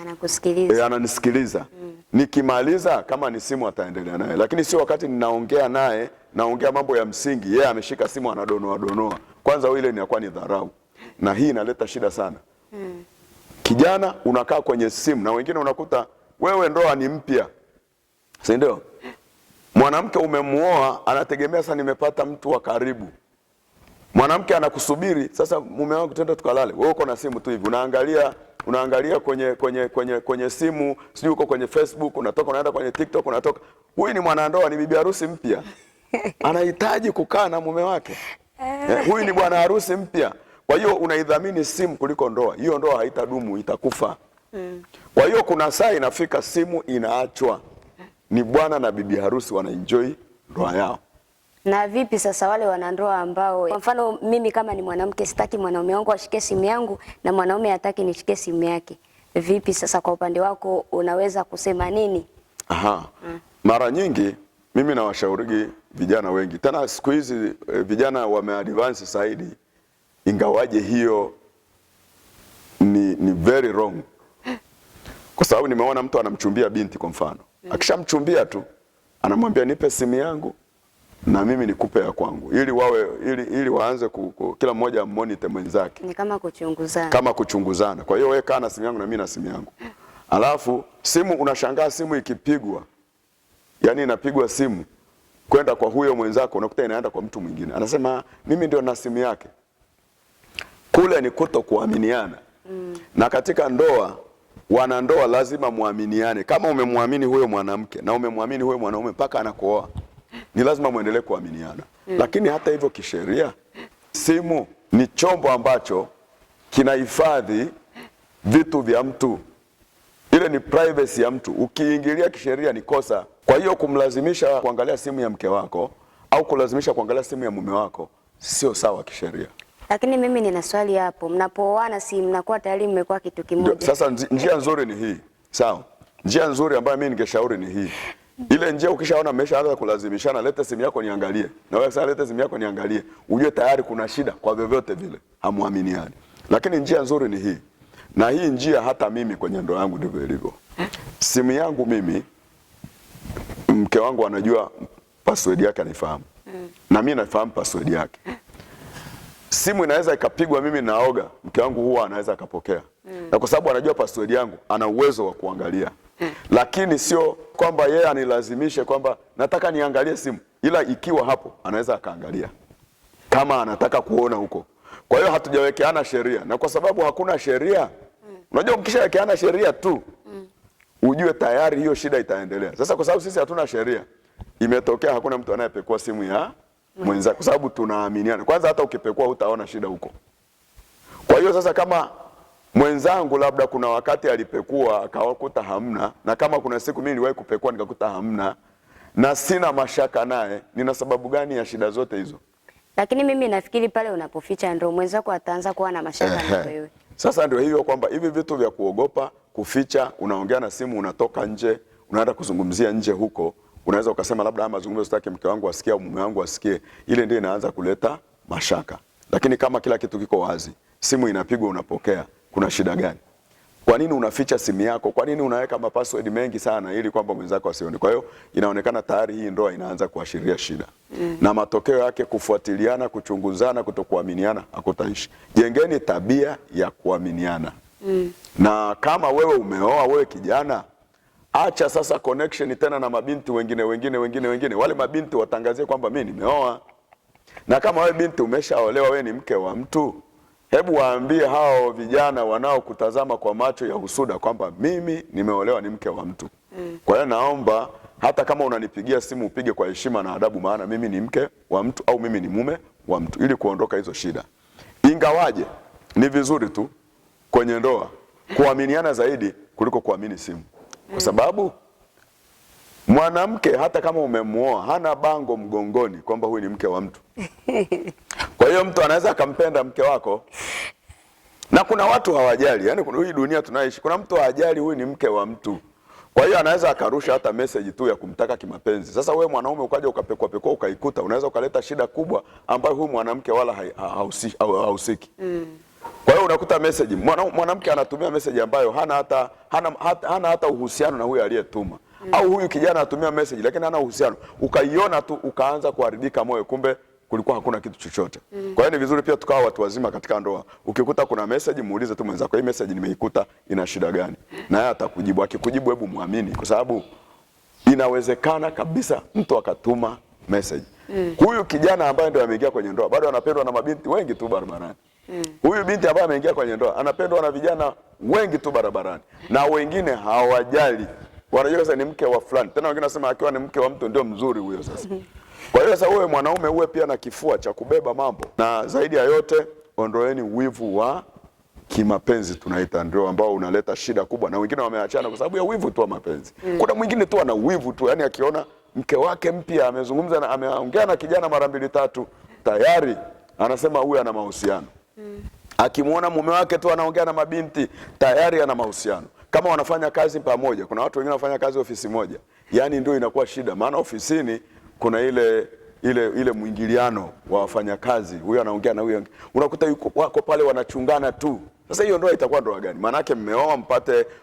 Anakusikiliza. Ananisikiliza. Nikimaliza kama ni simu ataendelea naye. Lakini sio wakati ninaongea naye, naongea mambo ya msingi, yeye ameshika simu anadonoa. Kwanza ile inakuwa ni dharau. Na hii inaleta shida sana. Kijana unakaa kwenye simu na wengine unakuta wewe ndoa ni mpya. Si ndio? Mwanamke umemuoa anategemea sasa nimepata mtu wa karibu. Mwanamke anakusubiri, sasa mume wangu twende tukalale. Wewe uko na simu tu hivi. Unaangalia kwenye simu, sio uko kwenye Facebook, unatoka unaenda kwenye TikTok, unatoka. Huyu ni mwanandoa, ni bibi harusi mpya. Anahitaji kukaa na mume wake. Huyu ni bwana harusi mpya. Kwa hiyo unaidhamini simu kuliko ndoa. Hiyo ndoa haitadumu, itakufa. Kwa hiyo kuna saa inafika simu inaachwa. Ni bwana na bibi harusi wanaenjoy ndoa yao. Na vipi sasa wale wanandoa ambao, kwa mfano mimi kama ni mwanamke sitaki mwanaume wangu ashike simu yangu na mwanaume hataki nishike simu yake. Vipi sasa kwa upande wako unaweza kusema nini? Mara nyingi mimi nawashauri vijana wengi. Tena siku hizi vijana wameadvance zaidi. Ingawaje hiyo ni very wrong. Kwa sababu nimeona mtu anamchumbia binti kwa mfano. Akishamchumbia tu anamwambia nipe simu yangu na mimi nikupe ya kwangu ili waanze kila mmoja monitor mwenzake. Ni kama kuchunguzana. Kama kuchunguzana. Kwa hiyo wewe kaa na simu yangu na mimi na simu yangu. Alafu simu unashangaa simu ikipigwa. Yaani inapigwa simu kwenda kwa huyo mwenzako unakuta inaenda kwa mtu mwingine. Anasema mimi ndio na simu yake. Kule ni kutokuaminiana. Na katika ndoa wanandoa lazima muaminiane. Kama umemwamini huyo mwanamke na umemwamini huyo mwanaume mpaka anakuoa, ni lazima muendelee kuaminiana. Lakini hata hivyo kisheria, simu ni chombo ambacho kinahifadhi vitu vya mtu. Ile ni privacy ya mtu. Ukiingilia kisheria ni kosa. Kwa hiyo kumlazimisha kuangalia simu ya mke wako au kulazimisha kuangalia simu ya mume wako sio sawa kisheria. Lakini mimi nina swali hapo. Mnapooana si mnakuwa tayari mmekuwa kitu kimoja. Sasa njia nzuri ni hii. Sawa. Njia nzuri ambayo mimi ningeshauri ni hii. Ile njia ukishaona mmeshaanza kulazimishana, leta simu yako niangalie. Na wewe sasa leta simu yako niangalie. Ujue tayari kuna shida kwa vyovyote vile. Hamuaminiani. Lakini njia nzuri ni hii. Na hii njia hata mimi kwenye ndoa yangu ndivyo ilivyo. Simu yangu mimi mke wangu anajua password yake anaifahamu. Na mimi nafahamu password yake. Simu inaweza ikapigwa mimi naoga, mke wangu huwa anaweza akapokea. Na kwa sababu anajua password yangu, ana uwezo wa kuangalia. Lakini sio kwamba yeye anilazimishe kwamba nataka niangalie simu, ila ikiwa hapo anaweza akaangalia kama anataka kuona huko. Kwa hiyo hatujawekeana sheria, na kwa sababu hakuna sheria, unajua mkishawekeana sheria tu ujue tayari hiyo shida itaendelea. Sasa kwa sababu sisi hatuna sheria, imetokea hakuna mtu anayepekua simu ya mwenza, kwa sababu tunaaminiana. Kwanza hata ukipekua hutaona shida huko. Kwa hiyo sasa kama mwenzangu labda kuna wakati alipekua akakuta hamna, na kama kuna siku mimi niliwahi kupekua nikakuta hamna na sina mashaka naye, nina sababu gani ya shida zote hizo? Lakini mimi nafikiri pale unapoficha ndio mwenzako ataanza kuwa na mashaka na wewe. Sasa ndio hivyo kwamba hivi vitu vya kuogopa, kuficha, unaongea na simu, unatoka nje, unaenda kuzungumzia nje huko, unaweza ukasema labda ama mazungumzo sitaki mke wangu asikie au mume wangu asikie, ile ndio inaanza kuleta mashaka. Lakini kama kila kitu kiko wazi, simu inapigwa unapokea, kuna shida gani? Kwa nini unaficha simu yako? Kwa nini unaweka mapassword mengi sana ili kwamba mwenzako asione? Kwa hiyo inaonekana tayari hii ndoa inaanza kuashiria shida. Na matokeo yake kufuatiliana, kuchunguzana, kutokuaminiana hakutaishi. Jengeni tabia ya kuaminiana. Na kama wewe umeoa, wewe kijana, acha sasa connection tena na mabinti wengine. Wale mabinti watangazie kwamba mimi nimeoa. Na kama wewe binti umeshaolewa, wewe ni mke wa mtu, hebu waambie hao vijana wanaokutazama kwa macho ya husuda kwamba mimi nimeolewa, ni mke wa mtu. Kwa hiyo naomba hata kama unanipigia simu upige kwa heshima na adabu, maana mimi ni mke wa mtu au mimi ni mume wa mtu, ili kuondoka hizo shida. Ingawaje ni vizuri tu kwenye ndoa kuaminiana zaidi kuliko kuamini simu. Kwa sababu mwanamke hata kama umemuoa hana bango mgongoni kwamba huyu ni mke wa mtu. Kwa hiyo mtu anaweza akampenda mke wako. Na kuna watu hawajali, yani hii dunia tunaishi, kuna mtu hajali huyu ni mke wa mtu. Kwa hiyo anaweza akarusha hata message tu ya kumtaka kimapenzi. Sasa wewe mwanaume ukaja ukapekua ukaikuta, unaweza ukaleta shida kubwa ambayo huyu mwanamke wala hausiki. Kwa hiyo unakuta message, mwanamke anatumia message ambayo hana hata uhusiano na huyu aliyetuma. Au huyu kijana anatumia message lakini hana uhusiano. Ukaiona tu ukaanza kuharibika moyo, kumbe kulikuwa hakuna kitu chochote. Kwa hiyo ni vizuri pia tukawa watu wazima katika ndoa. Ukikuta kuna message muulize tu mwenzako, hii message nimeikuta ina shida gani? Na yeye atakujibu. Akikujibu hebu muamini, kwa sababu inawezekana kabisa mtu akatuma message. Huyu kijana ambaye ndio ameingia kwenye ndoa bado anapendwa na mabinti wengi tu barabarani. Huyu binti ambaye ameingia kwenye ndoa anapendwa na vijana wengi tu barabarani, na wengine hawajali. Wanajua sasa ni mke wa fulani. Tena wengine wanasema akiwa ni mke wa mtu ndio mzuri huyo sasa. Kwa hiyo sasa wewe mwanaume uwe pia na kifua cha kubeba mambo. Na zaidi ya yote ondoeni wivu wa kimapenzi tunaita, ndio ambao unaleta shida kubwa, na wengine wameachana kwa sababu ya wivu tu wa mapenzi. Kuna mwingine tu ana wivu tu, yani akiona mke wake mpya, amezungumza na ameongea na kijana mara 2 3, tayari anasema huyu ana mahusiano. Akimwona mume wake tu anaongea na mabinti, tayari ana mahusiano. Kama wanafanya kazi pamoja, kuna watu wengine wanafanya kazi ofisi moja, yani ndio inakuwa shida, maana ofisini kuna ile mwingiliano wa wafanyakazi, huyu anaongea na huyu, unakuta wako pale wanachungana tu. Sasa hiyo ndoa itakuwa ndoa gani? Maana yake mmeoa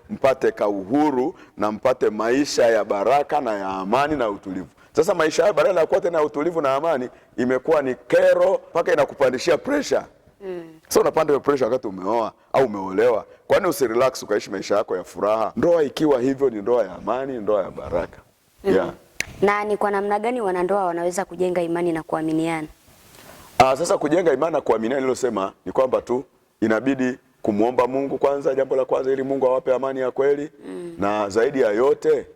mpate kauhuru na mpate maisha ya baraka na ya amani na utulivu. Sasa maisha haya badala ya kuwa tena utulivu na amani, imekuwa ni kero, mpaka inakupandishia pressure. Sasa unapanda pressure wakati umeoa au umeolewa. Kwani usirelax ukaishi maisha yako ya furaha? Ndoa ikiwa hivyo ni ndoa ya amani, ndoa ya baraka. Yeah. Na ni kwa namna gani wanandoa wanaweza kujenga imani na kuaminiana? Sasa kujenga imani na kuaminiana, nilosema ni kwamba tu inabidi kumuomba Mungu kwanza, jambo la kwanza, ili Mungu awape amani ya kweli. Na zaidi ya yote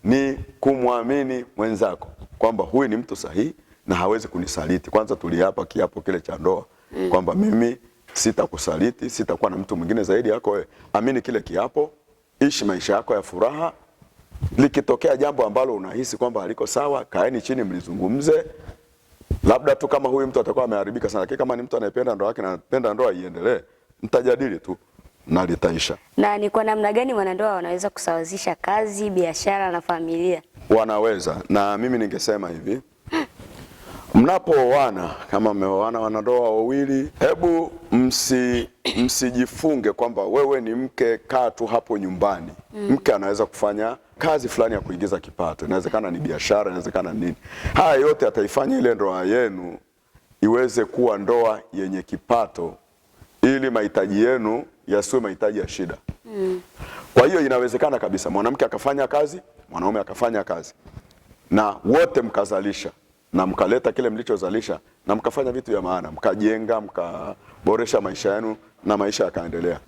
ni kumwamini mwenzako kwamba huyu ni mtu sahihi na hawezi kunisaliti. Kwanza tuliapa kiapo kile cha ndoa kwamba mimi sitakusaliti, sitakuwa na mtu mwingine zaidi yako wewe. Amini kile kiapo, ishi maisha yako ya furaha. Likitokea jambo ambalo unahisi kwamba haliko sawa, kaeni chini mlizungumze. Labda tu kama huyu mtu atakuwa ameharibika sana, lakini kama ni mtu anayependa ndoa yake na anapenda ndoa iendelee, mtajadili tu na litaisha. Na ni kwa namna gani wanandoa wanaweza kusawazisha kazi, biashara na familia? Wanaweza, na mimi ningesema hivi, mnapooana, kama mmeoana wanandoa wawili, hebu msijifunge kwamba wewe ni mke, kaa tu hapo nyumbani. Mke anaweza kufanya kazi fulani ya kuingiza kipato, inawezekana ni biashara, inawezekana nini. Haya yote ataifanya ile ndoa yenu iweze kuwa ndoa yenye kipato, ili mahitaji yenu yasiwe mahitaji ya shida. Kwa hiyo inawezekana kabisa mwanamke akafanya kazi, mwanaume akafanya kazi, na wote mkazalisha na mkaleta kile mlichozalisha na mkafanya vitu vya maana, mkajenga, mkaboresha maisha yenu na maisha yakaendelea.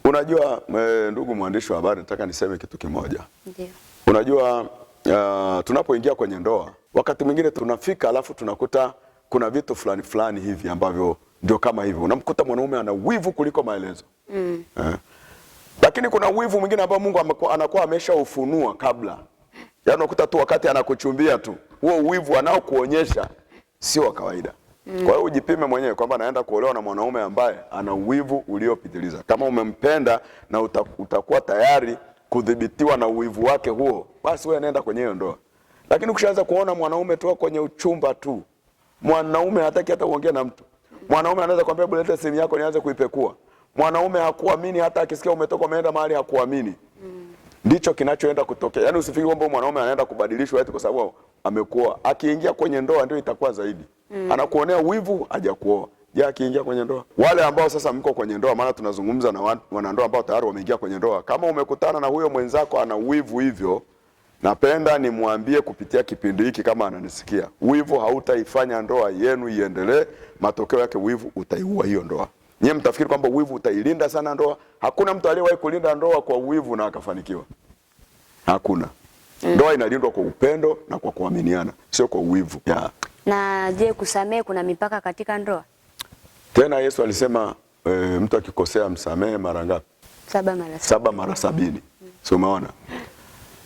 Unajua ndugu mwandishi wa habari, nataka niseme kitu kimoja. Ndiyo. Unajua tunapoingia kwenye ndoa, wakati mwingine tunafika alafu tunakuta kuna vitu fulani hivi ambavyo ndio kama hivyo. Unamkuta mwanaume ana wivu kuliko maelezo. Lakini kuna wivu mwingine ambao Mungu anakuwa ameshaufunua kabla. Yaani unakuta tu wakati anakuchumbia tu, huo wivu anaokuonyesha sio wa kawaida. Kwa hiyo ujipime mwenyewe kwamba naenda kuolewa na mwanaume ambaye ana wivu uliopitiliza. Kama umempenda na utakuwa tayari kudhibitiwa na uwivu wake huo, basi wewe nenda kwenye hiyo ndoa. Lakini ukishaanza kuona mwanaume tu kwenye uchumba tu, mwanaume hataki hata kuongea na mtu. Mwanaume anaweza kwambia buleta simu yako nianze kuipekua. Mwanaume hakuamini hata akisikia umetoka umeenda mahali hakuamini. Ndicho kinachoenda kutokea. Yaani usifikiri kwamba mwanaume anaenda kubadilishwa eti kwa sababu amekuoa. Akiingia kwenye ndoa ndio itakuwa zaidi. Anakuonea wivu hajakuoa. Je, akiingia kwenye ndoa? Wale ambao sasa mko kwenye ndoa, maana tunazungumza na wanandoa ambao tayari wameingia kwenye ndoa. Kama umekutana na huyo mwenzako ana wivu hivyo, napenda nimwambie kupitia kipindi hiki kama ananisikia. Wivu hautaifanya ndoa yenu iendelee, matokeo yake wivu utaiua hiyo ndoa. Nyie mtafikiri kwamba wivu utailinda sana ndoa. Hakuna mtu aliyewahi kulinda ndoa kwa wivu na akafanikiwa. Hakuna. Ndoa inalindwa kwa upendo na kwa kuaminiana, sio kwa wivu. Na je, kusamehe kuna mipaka katika ndoa? Tena Yesu alisema mtu akikosea msamehe mara ngapi? 7 mara 70. 7 mara 70. Sio, umeona?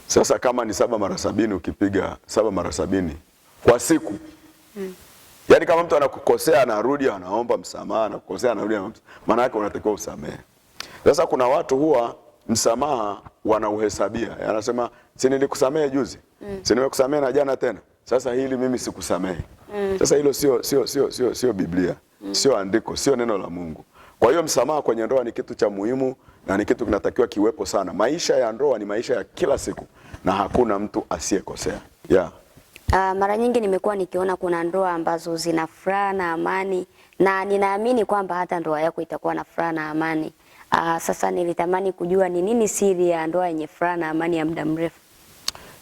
Sasa kama ni 7 mara 70, ukipiga 7 mara 70 kwa siku. Yaani kama mtu anakukosea anarudi anaomba msamaha, anakukosea anarudi anaomba, maana yake unatakiwa usamehe. Sasa kuna watu huwa msamaha wanauhesabia. Anasema si nilikusamehe juzi, si nimekusamehe na jana tena, sasa hili mimi sikusamehe. Sasa hilo sio Biblia, sio andiko, sio neno la Mungu. Kwa hiyo msamaha kwenye ndoa ni kitu cha muhimu na ni kitu kinatakiwa kiwepo sana. Maisha ya ndoa ni maisha ya kila siku na hakuna mtu asiyekosea. Mara nyingi nimekuwa nikiona kuna ndoa ambazo zina furaha na amani, na ninaamini kwamba hata ndoa yako itakuwa na furaha na amani. Sasa nilitamani kujua ni nini siri ya ndoa yenye furaha na amani ya muda mrefu?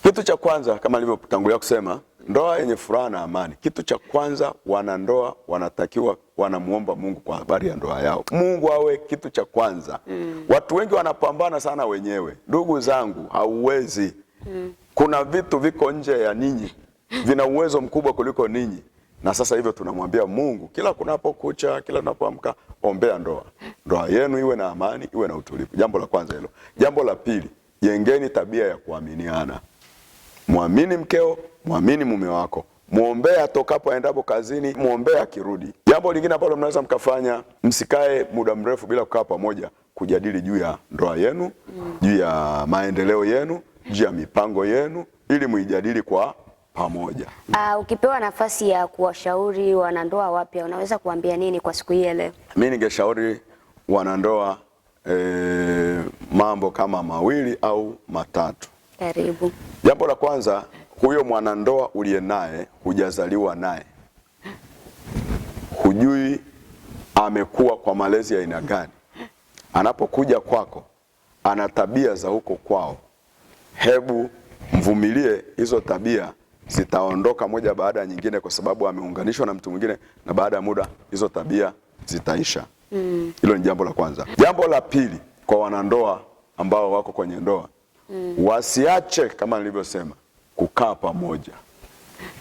Kitu cha kwanza, kama nilivyotangulia kusema, ndoa yenye furaha na amani, kitu cha kwanza, wanandoa wanatakiwa wanamuomba Mungu kwa habari ya ndoa yao. Mungu awe kitu cha kwanza. Watu wengi wanapambana sana wenyewe. Ndugu zangu, hauwezi. Kuna vitu viko nje ya ninyi, vina uwezo mkubwa kuliko ninyi. Na sasa hivyo tunamwambia Mungu kila kunapokucha, kila tunapoamka, ombea ndoa. Ndoa yenu iwe na amani, iwe na utulivu. Jambo la kwanza hilo. Jambo la pili, jengeni tabia ya kuaminiana. Muamini mkeo, muamini mume wako. Muombee atokapo aendapo kazini, muombee akirudi. Jambo lingine ambalo mnaweza mkafanya, msikae muda mrefu bila kukaa pamoja kujadili juu ya ndoa yenu, juu ya maendeleo yenu, juu ya mipango yenu, ili muijadili kwa pamoja. Ukipewa nafasi ya kuwashauri wanandoa wapya, unaweza kuambia nini kwa siku hii ya leo? Mimi ningeshauri wanandoa mambo kama mawili au matatu. Karibu. Jambo la kwanza, huyo mwanandoa uliye naye hujazaliwa naye. Hujui amekuwa kwa malezi ya aina gani. Anapokuja kwako, ana tabia za huko kwao. Hebu mvumilie, hizo tabia zitaondoka moja baada ya nyingine, kwa sababu ameunganishwa na mtu mwingine, na baada ya muda hizo tabia zitaisha. Hilo ni jambo la kwanza. Jambo la pili, kwa wanandoa ambao wako kwenye ndoa, wasiache kama nilivyosema kukaa pamoja,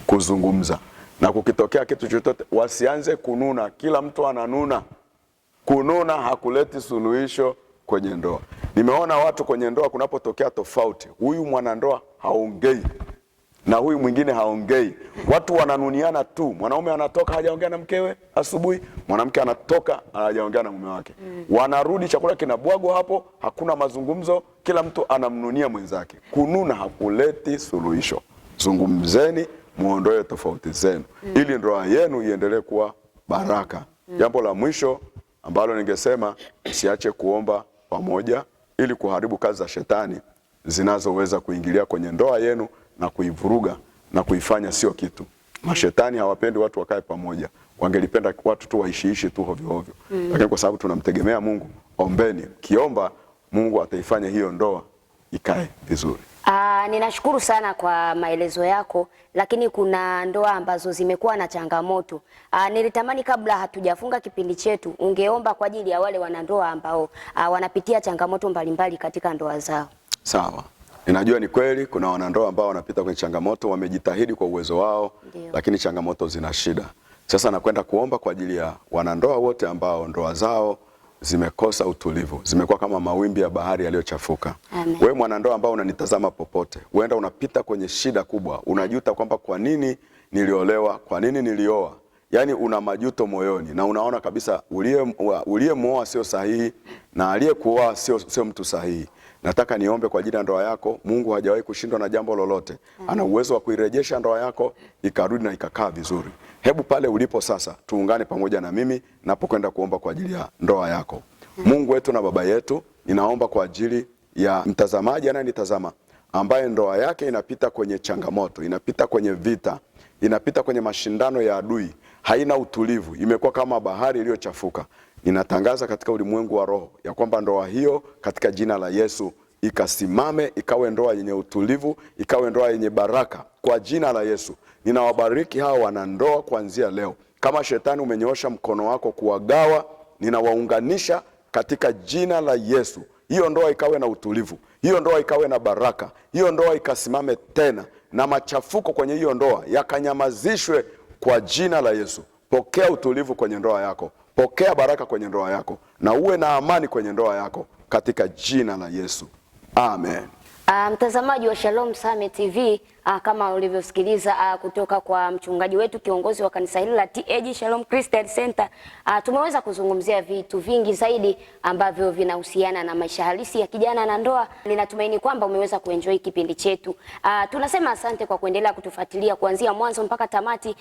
kuzungumza, na kukitokea kitu chochote wasianze kununa. Kila mtu ananuna. Kununa hakuleti suluhisho kwenye ndoa. Nimeona watu kwenye ndoa kunapotokea tofauti, huyu mwanandoa haongei na huyu mwingine haongei, watu wananuniana tu. Mwanaume anatoka hajaongea na mkewe asubuhi, mwanamke anatoka hajaongea na mume wake. Wanarudi, chakula kinabwagwa hapo, hakuna mazungumzo, kila mtu anamnunia mwenzake. Kununa hakuleti suluhisho. Zungumzeni, muondoe tofauti zenu, ili ndoa yenu iendelee kuwa baraka. Jambo la mwisho ambalo ningesema, msiache kuomba pamoja ili kuharibu kazi za shetani zinazoweza kuingilia kwenye ndoa yenu na kuivuruga na kuifanya sio kitu. Mashetani hawapendi watu wakae pamoja. Wangelipenda watu tu waishiishi tu hovyo hovyo. Lakini kwa sababu tunamtegemea Mungu, ombeni. Kiomba, Mungu ataifanya hiyo ndoa ikae vizuri. Ninashukuru sana kwa maelezo yako, lakini kuna ndoa ambazo zimekuwa na changamoto. Nilitamani kabla hatujafunga kipindi chetu ungeomba kwa ajili ya wale wanandoa ambao wanapitia changamoto mbalimbali katika ndoa zao. Sawa. Ninajua ni kweli kuna wanandoa ambao wanapita kwenye changamoto, wamejitahidi kwa uwezo wao. Ndiyo. Lakini changamoto zina shida. Sasa nakwenda kuomba kwa ajili ya wanandoa wote ambao ndoa zao zimekosa utulivu, zimekuwa kama mawimbi ya bahari yaliyochafuka. Wewe mwanandoa ambao unanitazama popote, huenda unapita kwenye shida kubwa, unajuta kwamba kwa nini niliolewa, kwa nini nilioa. Yaani una majuto moyoni na unaona kabisa uliyemuoa sio sahihi na aliyekuoa sio mtu sahihi. Nataka niombe kwa ajili ya ndoa yako. Mungu hajawahi kushindwa na jambo lolote. Ana uwezo wa kuirejesha ndoa yako ikarudi na ikakaa vizuri. Hebu pale ulipo sasa tuungane pamoja na mimi napokwenda kuomba kwa ajili ya ndoa yako. Mungu wetu na Baba yetu, ninaomba kwa ajili ya mtazamaji anayenitazama ambaye ndoa yake inapita kwenye changamoto, inapita kwenye vita, inapita kwenye mashindano ya adui, haina utulivu, imekuwa kama bahari iliyochafuka. Ninatangaza katika ulimwengu wa roho ya kwamba ndoa hiyo katika jina la Yesu ikasimame, ikawe ndoa yenye utulivu, ikawe ndoa yenye baraka kwa jina la Yesu. Ninawabariki hawa wanandoa kuanzia leo. Kama shetani umenyoosha mkono wako kuwagawa, ninawaunganisha katika jina la Yesu. Hiyo ndoa ikawe na utulivu, hiyo ndoa ikawe na baraka, hiyo ndoa ikasimame tena, na machafuko kwenye hiyo ndoa yakanyamazishwe kwa jina la Yesu. Pokea utulivu kwenye ndoa yako, pokea baraka kwenye ndoa yako, na uwe na amani kwenye ndoa yako katika jina la Yesu. Amen. Mtazamaji wa Shalom Summit TV, kama ulivyosikiliza kutoka kwa mchungaji wetu kiongozi wa kanisa hili la TAG Shalom Christian Center, tumeweza kuzungumzia vitu vingi zaidi ambavyo vinahusiana na maisha halisi ya kijana na ndoa. Ninatumaini kwamba umeweza kuenjoy kipindi chetu. Tunasema asante kwa kuendelea kutufuatilia kuanzia mwanzo mpaka tamati.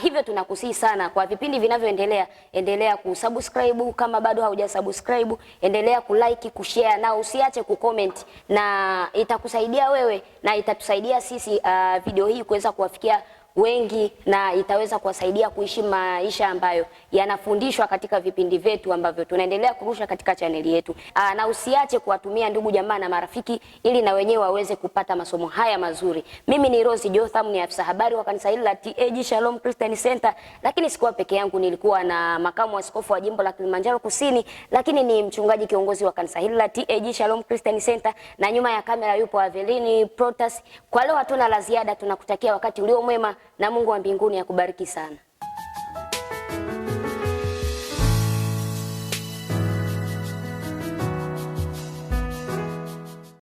Hivyo tunakusihi sana kwa vipindi vinavyoendelea, endelea kusubscribe kama bado haujasubscribe, endelea kulike, kushare na usiache kucomment, na itakusaidia wewe na itatusaidia sisi video hii kuweza kuwafikia wengi, na itaweza kuwasaidia kuishi maisha ambayo yanafundishwa katika vipindi vyetu ambavyo tunaendelea kurusha katika chaneli yetu. Na usiache kuwatumia ndugu jamaa na marafiki ili na wenyewe waweze kupata masomo haya mazuri. Mimi ni Rose Jotham, ni afisa habari wa kanisa hili la TAG Shalom Christian Center, lakini sikuwa peke yangu, nilikuwa na makamu askofu wa jimbo la Kilimanjaro Kusini, lakini ni mchungaji kiongozi wa kanisa hili la TAG Shalom Christian Center, na nyuma ya kamera yupo Avelini Protas. Kwa leo hatuna la ziada, tunakutakia wakati ulio mwema na Mungu wa mbinguni akubariki sana.